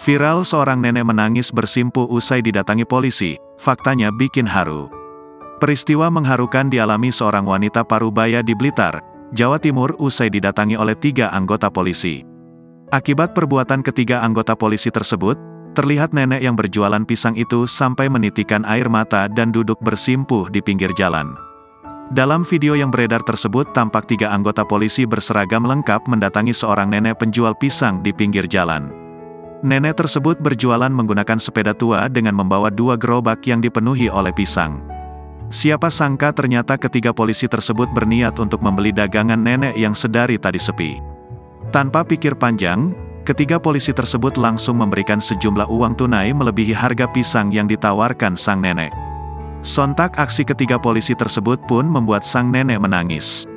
Viral seorang nenek menangis bersimpuh usai didatangi polisi, faktanya bikin haru. Peristiwa mengharukan dialami seorang wanita Parubaya di Blitar, Jawa Timur usai didatangi oleh 3 anggota polisi. Akibat perbuatan ketiga anggota polisi tersebut, terlihat nenek yang berjualan pisang itu sampai menitikan air mata dan duduk bersimpuh di pinggir jalan. Dalam video yang beredar tersebut tampak 3 anggota polisi berseragam lengkap mendatangi seorang nenek penjual pisang di pinggir jalan. Nenek tersebut berjualan menggunakan sepeda tua dengan membawa 2 gerobak yang dipenuhi oleh pisang. Siapa sangka ternyata ketiga polisi tersebut berniat untuk membeli dagangan nenek yang sedari tadi sepi. Tanpa pikir panjang, ketiga polisi tersebut langsung memberikan sejumlah uang tunai melebihi harga pisang yang ditawarkan sang nenek. Sontak aksi ketiga polisi tersebut pun membuat sang nenek menangis.